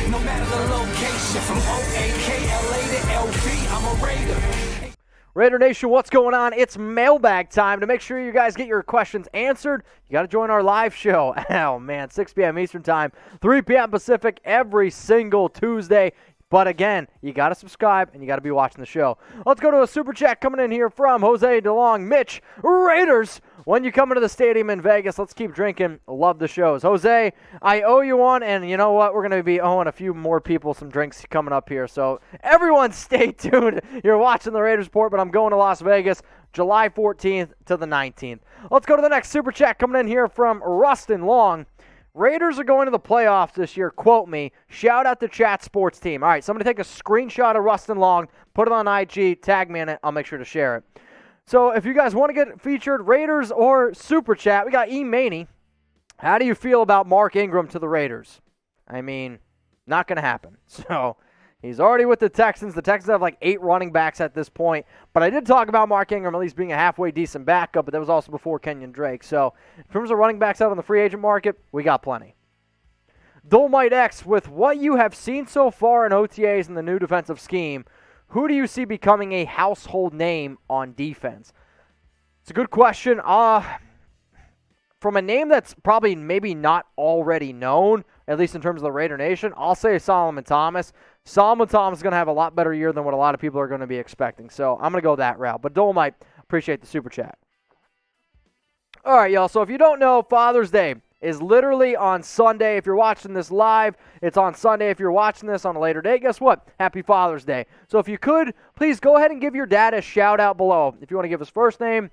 no matter the location. From O-A-K-L-A to L-V, I'm a Raider. Raider Nation, what's going on? It's mailbag time. To make sure you guys get your questions answered, you got to join our live show. Oh, man, 6 p.m. Eastern Time, 3 p.m. Pacific every single Tuesday. But again, you got to subscribe and you got to be watching the show. Let's go to a super chat coming in here from Jose DeLong. Mitch, Raiders, when you come into the stadium in Vegas, let's keep drinking. Love the shows. Jose, I owe you one, and you know what? We're going to be owing a few more people some drinks coming up here. So everyone stay tuned. You're watching the Raiders Report, but I'm going to Las Vegas July 14th to the 19th. Let's go to the next super chat coming in here from Rustin Long. Raiders are going to the playoffs this year. Quote me. Shout out to Chat Sports Team. All right, somebody take a screenshot of Rustin Long, put it on IG, tag me in it. I'll make sure to share it. So if you guys want to get featured, Raiders or Super Chat, we got E. Maney. How do you feel about Mark Ingram to the Raiders? I mean, not going to happen. So he's already with the Texans. The Texans have like 8 running backs at this point. But I did talk about Mark Ingram at least being a halfway decent backup, but that was also before Kenyon Drake. So in terms of running backs out on the free agent market, we got plenty. Dolmite X, with what you have seen so far in OTAs and the new defensive scheme, who do you see becoming a household name on defense? It's a good question. From a name that's probably maybe not already known, at least in terms of the Raider Nation, I'll say Solomon Thomas. Solomon Thomas is going to have a lot better year than what a lot of people are going to be expecting. So I'm going to go that route. But Dolomite, appreciate the super chat. All right, y'all. So if you don't know, Father's Day is literally on Sunday. If you're watching this live, it's on Sunday. If you're watching this on a later date, guess what? Happy Father's Day. So if you could, please go ahead and give your dad a shout out below. If you want to give his first name,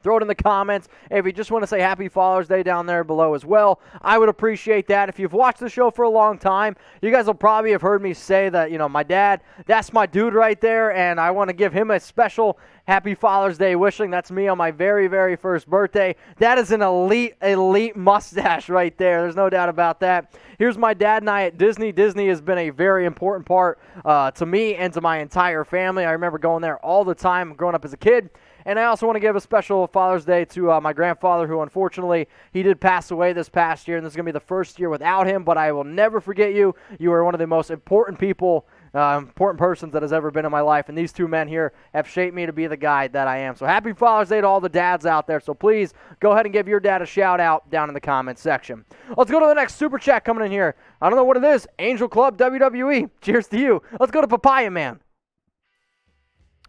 throw it in the comments. If you just want to say Happy Father's Day down there below as well, I would appreciate that. If you've watched the show for a long time, you guys will probably have heard me say that, you know, my dad, that's my dude right there, and I want to give him a special Happy Father's Day wishing. That's me on my very, very first birthday. That is an elite mustache right there. There's no doubt about that. Here's my dad and I at Disney. Disney has been a very important part to me and to my entire family. I remember going there all the time growing up as a kid. And I also want to give a special Father's Day to my grandfather, who unfortunately, he did pass away this past year, and this is going to be the first year without him, but I will never forget you. You are one of the most important people, important persons that has ever been in my life, and these two men here have shaped me to be the guy that I am. So happy Father's Day to all the dads out there. So please go ahead and give your dad a shout out down in the comments section. Let's go to the next super chat coming in here. I don't know what it is. Angel Club WWE. Cheers to you. Let's go to Papaya Man.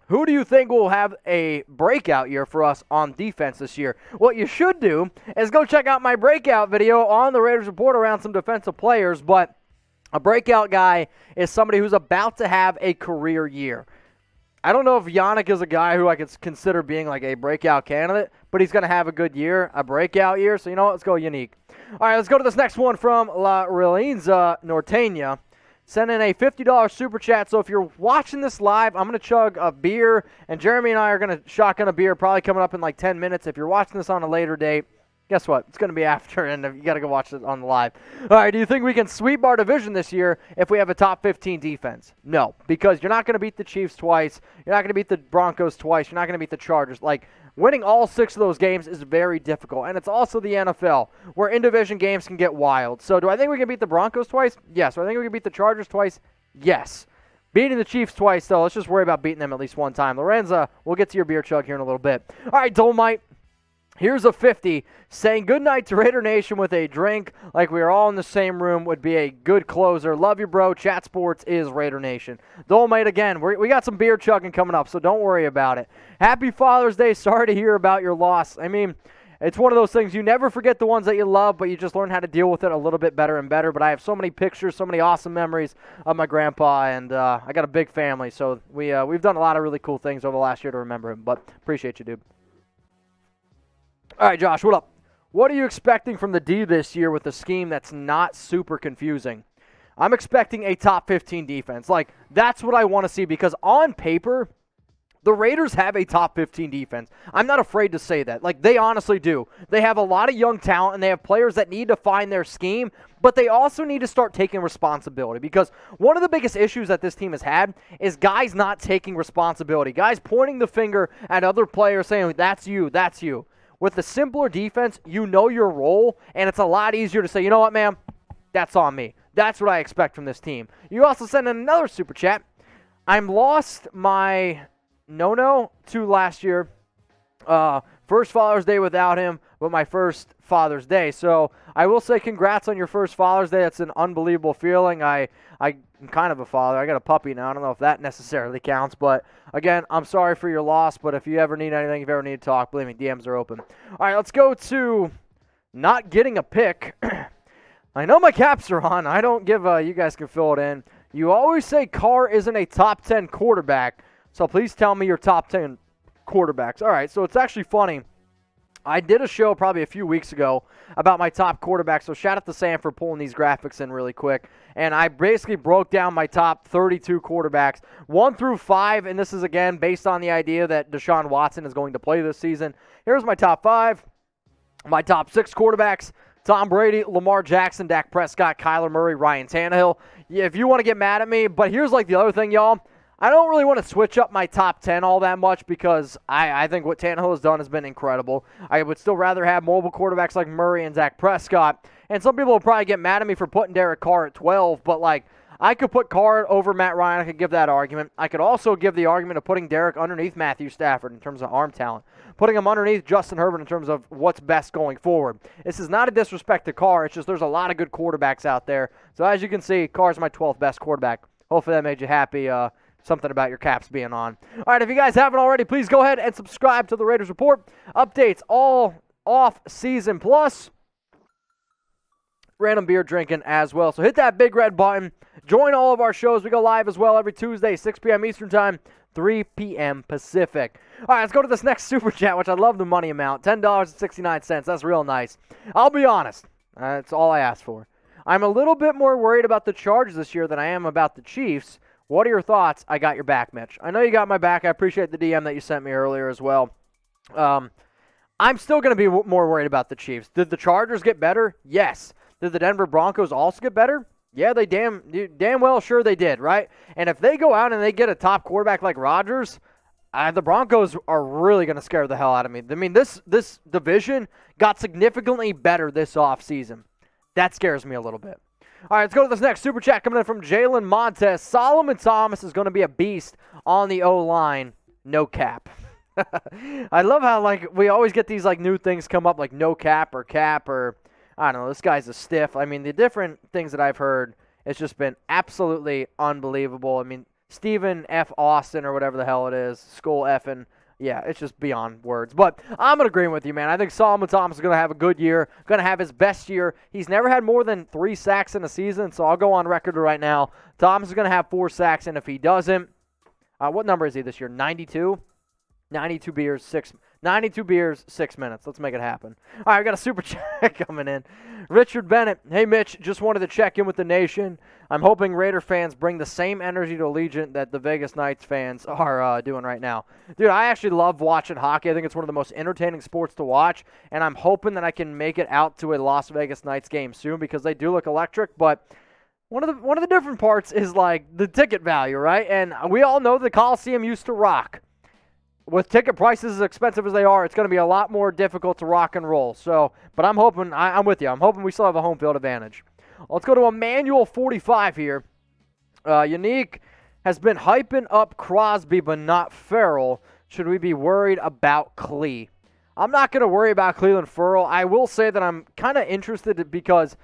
Who do you think will have a breakout year for us on defense this year? What you should do is go check out my breakout video on the Raiders Report around some defensive players, but a breakout guy is somebody who's about to have a career year. I don't know if Yannick is a guy who I could consider being like a breakout candidate, but he's going to have a good year, a breakout year. So, you know what? Let's go Yannick. All right, let's go to this next one from La Relinza Norteña. Send in a $50 super chat. So if you're watching this live, I'm going to chug a beer, and Jeremy and I are going to shotgun a beer probably coming up in like 10 minutes. If you're watching this on a later date, guess what? It's going to be after, and you got to go watch it on the live. All right, do you think we can sweep our division this year if we have a top 15 defense? No, because you're not going to beat the Chiefs twice. You're not going to beat the Broncos twice. You're not going to beat the Chargers. Like, winning all 6 of those games is very difficult, and it's also the NFL, where in-division games can get wild. So do I think we can beat the Broncos twice? Yes. Do I think we can beat the Chargers twice? Yes. Beating the Chiefs twice, though, let's just worry about beating them at least one time. Lorenza, we'll get to your beer chug here in a little bit. All right, Dolomite. Here's a 50, saying goodnight to Raider Nation with a drink like we are all in the same room would be a good closer. Love you, bro. Chat Sports is Raider Nation. Dolomite, again, we got some beer chugging coming up, so don't worry about it. Happy Father's Day. Sorry to hear about your loss. I mean, it's one of those things. You never forget the ones that you love, but you just learn how to deal with it a little bit better and better. But I have so many pictures, so many awesome memories of my grandpa, and I got a big family, so we've done a lot of really cool things over the last year to remember him, but appreciate you, dude. All right, Josh, what up? What are you expecting from the D this year with a scheme that's not super confusing? I'm expecting a top 15 defense. Like, that's what I want to see, because on paper, the Raiders have a top 15 defense. I'm not afraid to say that. Like, they honestly do. They have a lot of young talent, and they have players that need to find their scheme, but they also need to start taking responsibility, because one of the biggest issues that this team has had is guys not taking responsibility, guys pointing the finger at other players saying, that's you, that's you. With the simpler defense, you know your role, and it's a lot easier to say, you know what, man, that's on me. That's what I expect from this team. You also sent in another super chat. I'm lost my no to last year. First Father's Day without him, but my first Father's Day. So I will say congrats on your first Father's Day. That's an unbelievable feeling. I'm kind of a father. I got a puppy now. I don't know if that necessarily counts. But, again, I'm sorry for your loss. But if you ever need anything, if you ever need to talk, believe me, DMs are open. All right, let's go to not getting a pick. I know my caps are on. I don't give you guys can fill it in. You always say Carr isn't a top 10 quarterback. So please tell me your top 10 quarterbacks. All right, so it's actually funny. I did a show probably a few weeks ago about my top quarterbacks, so shout out to Sam for pulling these graphics in really quick. And I basically broke down my top 32 quarterbacks, 1 through 5, and this is, again, based on the idea that Deshaun Watson is going to play this season. Here's my top 5. My top 6 quarterbacks: Tom Brady, Lamar Jackson, Dak Prescott, Kyler Murray, Ryan Tannehill. Yeah, if you want to get mad at me, but here's like the other thing, y'all. I don't really want to switch up my top 10 all that much because I think what Tannehill has done has been incredible. I would still rather have mobile quarterbacks like Murray and Dak Prescott. And some people will probably get mad at me for putting Derek Carr at 12, but like I could put Carr over Matt Ryan. I could give that argument. I could also give the argument of putting Derek underneath Matthew Stafford in terms of arm talent, putting him underneath Justin Herbert in terms of what's best going forward. This is not a disrespect to Carr. It's just there's a lot of good quarterbacks out there. So as you can see, Carr's my 12th best quarterback. Hopefully that made you happy. Something about your caps being on. All right, if you guys haven't already, please go ahead and subscribe to the Raiders Report. Updates all off-season plus random beer drinking as well. So hit that big red button. Join all of our shows. We go live as well every Tuesday, 6 p.m. Eastern Time, 3 p.m. Pacific. All right, let's go to this next super chat, which I love the money amount, $10.69. That's real nice. I'll be honest. That's all I asked for. I'm a little bit more worried about the Chargers this year than I am about the Chiefs. What are your thoughts? I got your back, Mitch. I know you got my back. I appreciate the DM that you sent me earlier as well. I'm still going to be more worried about the Chiefs. Did the Chargers get better? Yes. Did the Denver Broncos also get better? Yeah, they damn well sure they did, right? And if they go out and they get a top quarterback like Rodgers, the Broncos are really going to scare the hell out of me. I mean, this division got significantly better this offseason. That scares me a little bit. All right, let's go to this next super chat coming in from Jalen Montez. Solomon Thomas is going to be a beast on the O-line. No cap. I love how, like, we always get these, like, new things come up, like no cap, or I don't know, this guy's a stiff. I mean, the different things that I've heard, it's just been absolutely unbelievable. I mean, Stephen F. Austin or whatever the hell it is, Skull Effin'. Yeah, it's just beyond words. But I'm agreeing with you, man. I think Solomon Thomas is going to have a good year, going to have his best year. He's never had more than 3 sacks in a season, so I'll go on record right now. Thomas is going to have 4 sacks, and if he doesn't, what number is he this year? 92? 92 beers, 6 minutes. Let's make it happen. All right, we got a super chat coming in. Richard Bennett. Hey, Mitch, just wanted to check in with the nation. I'm hoping Raider fans bring the same energy to Allegiant that the Vegas Knights fans are doing right now. Dude, I actually love watching hockey. I think it's one of the most entertaining sports to watch, and I'm hoping that I can make it out to a Las Vegas Knights game soon because they do look electric, but one of the different parts is like the ticket value, right? And we all know the Coliseum used to rock. With ticket prices as expensive as they are, it's going to be a lot more difficult to rock and roll. So, but I'm hoping, I'm with you. I'm hoping we still have a home field advantage. Let's go to Emmanuel 45 here. Yannick has been hyping up Crosby, but not Ferrell. Should we be worried about Clee? I'm not going to worry about Clelin Ferrell. I will say that I'm kind of interested because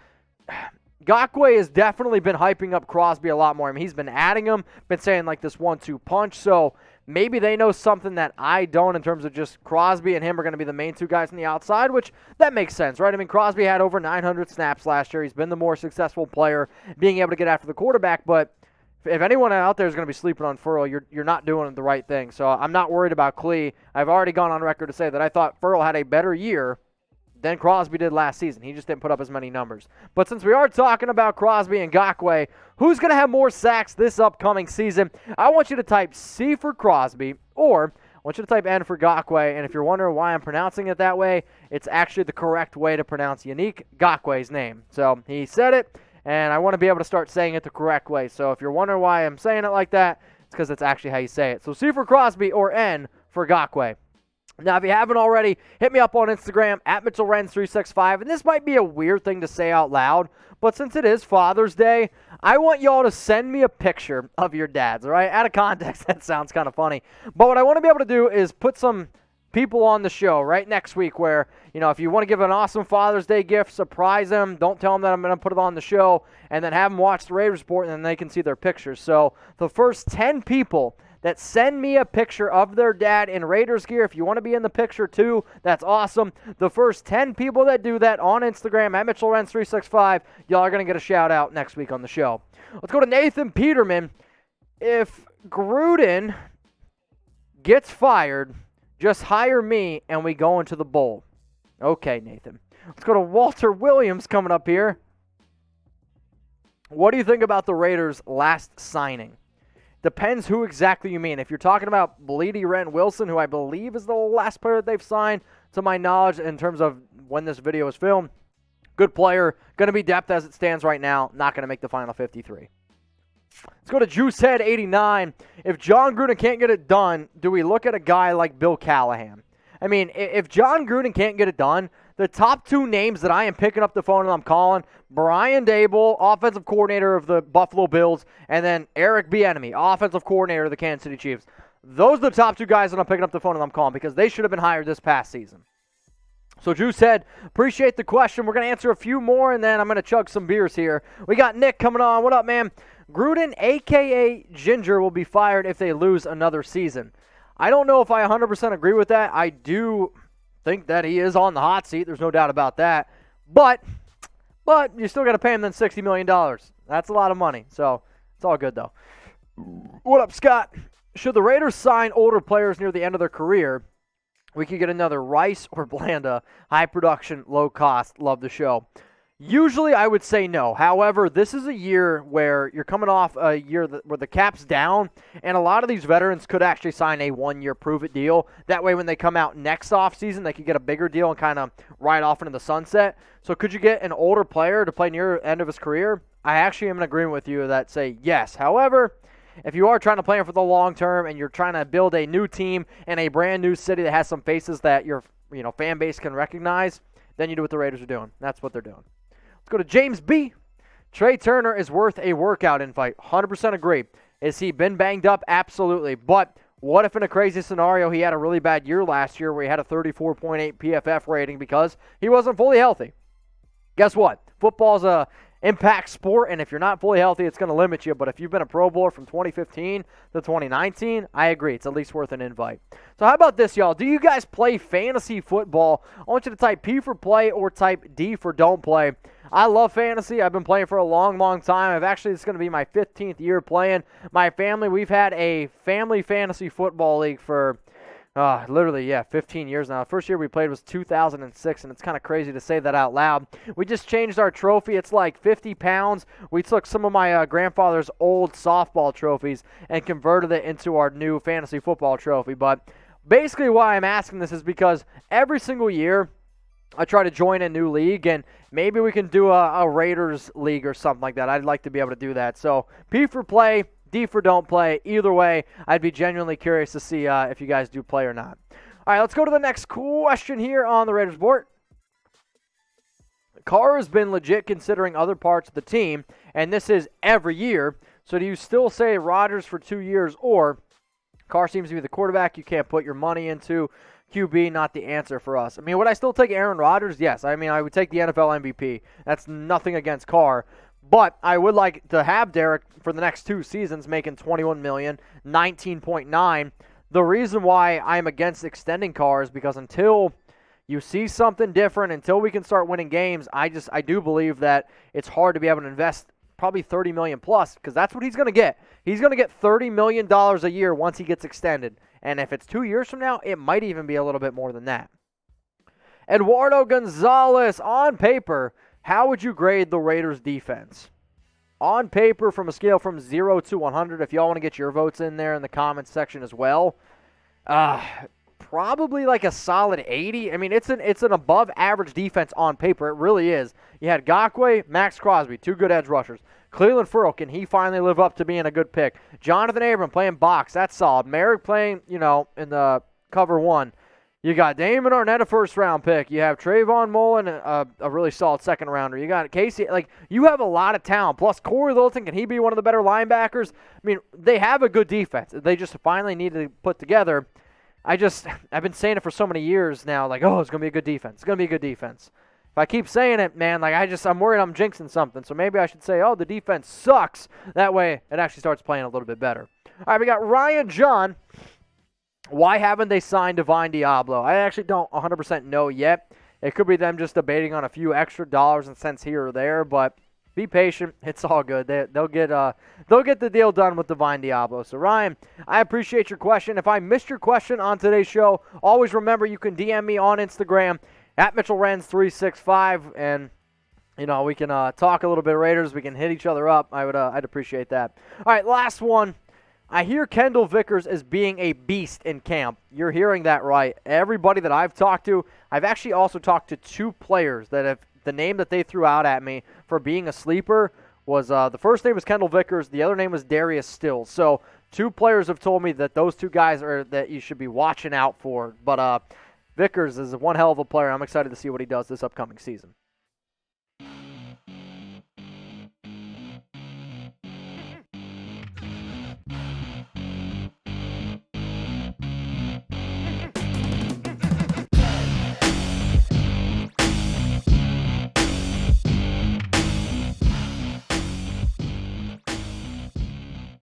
Ngakoue has definitely been hyping up Crosby a lot more. I mean, he's been adding him, been saying like this 1-2 punch. So maybe they know something that I don't in terms of just Crosby and him are going to be the main 2 guys on the outside, which that makes sense, right? I mean, Crosby had over 900 snaps last year. He's been the more successful player being able to get after the quarterback. But if anyone out there is going to be sleeping on Ferrell, you're not doing the right thing. So I'm not worried about Clee. I've already gone on record to say that I thought Ferrell had a better year than Crosby did last season. He just didn't put up as many numbers. But since we are talking about Crosby and Ngakoue, who's going to have more sacks this upcoming season? I want you to type C for Crosby, or I want you to type N for Ngakoue. And if you're wondering why I'm pronouncing it that way, it's actually the correct way to pronounce Yannick Ngakoue's name. So he said it, and I want to be able to start saying it the correct way. So if you're wondering why I'm saying it like that, it's because it's actually how you say it. So C for Crosby or N for Ngakoue. Now, if you haven't already, hit me up on Instagram at Mitchell Renz 365. And this might be a weird thing to say out loud, but since it is Father's Day, I want y'all to send me a picture of your dads, all right? Out of context, that sounds kind of funny. But what I want to be able to do is put some people on the show right next week where, if you want to give an awesome Father's Day gift, surprise them. Don't tell them that I'm going to put it on the show, and then have them watch the Raiders Report, and then they can see their pictures. So the first 10 people that send me a picture of their dad in Raiders gear, if you want to be in the picture too, that's awesome. The first 10 people that do that on Instagram at Mitchell Renz 365, y'all are going to get a shout out next week on the show. Let's go to Nathan Peterman. If Gruden gets fired, just hire me and we go into the bowl. Okay, Nathan. Let's go to Walter Williams coming up here. What do you think about the Raiders' last signing? Depends who exactly you mean. If you're talking about Bleedy Ren Wilson, who I believe is the last player that they've signed, to my knowledge, in terms of when this video was filmed, good player, going to be depth as it stands right now, not going to make the final 53. Let's go to Juicehead 89. If John Gruden can't get it done, do we look at a guy like Bill Callahan? I mean, if John Gruden can't get it done, the top two names that I am picking up the phone and I'm calling, Brian Daboll, offensive coordinator of the Buffalo Bills, and then Eric Bieniemy, offensive coordinator of the Kansas City Chiefs. Those are the top two guys that I'm picking up the phone and I'm calling because they should have been hired this past season. So Drew said, appreciate the question. We're going to answer a few more, and then I'm going to chug some beers here. We got Nick coming on. What up, man? Gruden, a.k.a. Ginger, will be fired if they lose another season. I don't know if I 100% agree with that. I do think that he is on the hot seat. There's no doubt about that. But you still got to pay him then $60 million. That's a lot of money. So it's all good, though. What up, Scott? Should the Raiders sign older players near the end of their career? We could get another Rice or Blanda. High production, low cost. Love the show. Usually I would say no. However, this is a year where you're coming off a year where the cap's down, and a lot of these veterans could actually sign a one-year prove-it deal. That way when they come out next offseason, they could get a bigger deal and kind of ride off into the sunset. So could you get an older player to play near the end of his career? I actually am in agreement with you that say yes. However, if you are trying to play him for the long term and you're trying to build a new team in a brand new city that has some faces that your fan base can recognize, then you do what the Raiders are doing. That's what they're doing. Let's go to James B. Trey Turner is worth a workout invite. 100% agree. Has he been banged up? Absolutely. But what if in a crazy scenario he had a really bad year last year where he had a 34.8 PFF rating because he wasn't fully healthy? Guess what? Football's a impact sport, and if you're not fully healthy, it's going to limit you. But if you've been a Pro Bowler from 2015 to 2019, I agree. It's at least worth an invite. So how about this, y'all? Do you guys play fantasy football? I want you to type P for play or type D for don't play. I love fantasy. I've been playing for a long, long time. It's going to be my 15th year playing. My family, we've had a family fantasy football league for literally, 15 years now. The first year we played was 2006, and it's kind of crazy to say that out loud. We just changed our trophy. It's like 50 pounds. We took some of my grandfather's old softball trophies and converted it into our new fantasy football trophy. But basically why I'm asking this is because every single year I try to join a new league, and maybe we can do a Raiders league or something like that. I'd like to be able to do that. So P for play, D for don't play. Either way, I'd be genuinely curious to see if you guys do play or not. All right, let's go to the next question here on the Raiders board. Carr has been legit considering other parts of the team, and this is every year. So do you still say Rodgers for 2 years, or Carr seems to be the quarterback you can't put your money into? QB, not the answer for us. I mean, would I still take Aaron Rodgers? Yes. I mean, I would take the NFL MVP. That's nothing against Carr. But I would like to have Derek for the next 2 seasons making $21 million, 19.9. The reason why I'm against extending Carr is because until you see something different, until we can start winning games, I do believe that it's hard to be able to invest probably $30 million plus, because that's what he's going to get. He's going to get $30 million a year once he gets extended. And if it's 2 years from now, it might even be a little bit more than that. Eduardo Gonzalez, on paper, how would you grade the Raiders' defense? On paper, from a scale from 0 to 100, if y'all want to get your votes in there in the comments section as well, probably like a solid 80. I mean, it's an above-average defense on paper. It really is. You had Ngakoue, Max Crosby, 2 good edge rushers. Clelin Ferrell, can he finally live up to being a good pick? Jonathan Ingram playing box, that's solid. Moehrig playing, in the cover 1. You got Damon Arnett, a first-round pick. You have Tre'von Moehrig, a really solid second-rounder. You got Casey. Like, you have a lot of talent. Plus, Corey Littleton, can he be one of the better linebackers? I mean, they have a good defense. They just finally need to put together. I've been saying it for so many years now, like, oh, it's going to be a good defense. It's going to be a good defense. If I keep saying it, man, like, I'm worried I'm jinxing something. So maybe I should say, oh, the defense sucks. That way, it actually starts playing a little bit better. All right, we got Ryan John. Why haven't they signed Divine Deablo? I actually don't 100% know yet. It could be them just debating on a few extra dollars and cents here or there, but be patient. It's all good. They'll get the deal done with Divine Deablo. So, Ryan, I appreciate your question. If I missed your question on today's show, always remember you can DM me on Instagram at Mitchell Renz 365, and we can talk a little bit Raiders. We can hit each other up. I'd appreciate that. All right, last one. I hear Kendall Vickers is being a beast in camp. You're hearing that right. Everybody that I've talked to, I've actually also talked to two players that have the name that they threw out at me for being a sleeper was the first name was Kendall Vickers, the other name was Darius Stills. So two players have told me that those two guys are that you should be watching out for. But Vickers is one hell of a player. I'm excited to see what he does this upcoming season.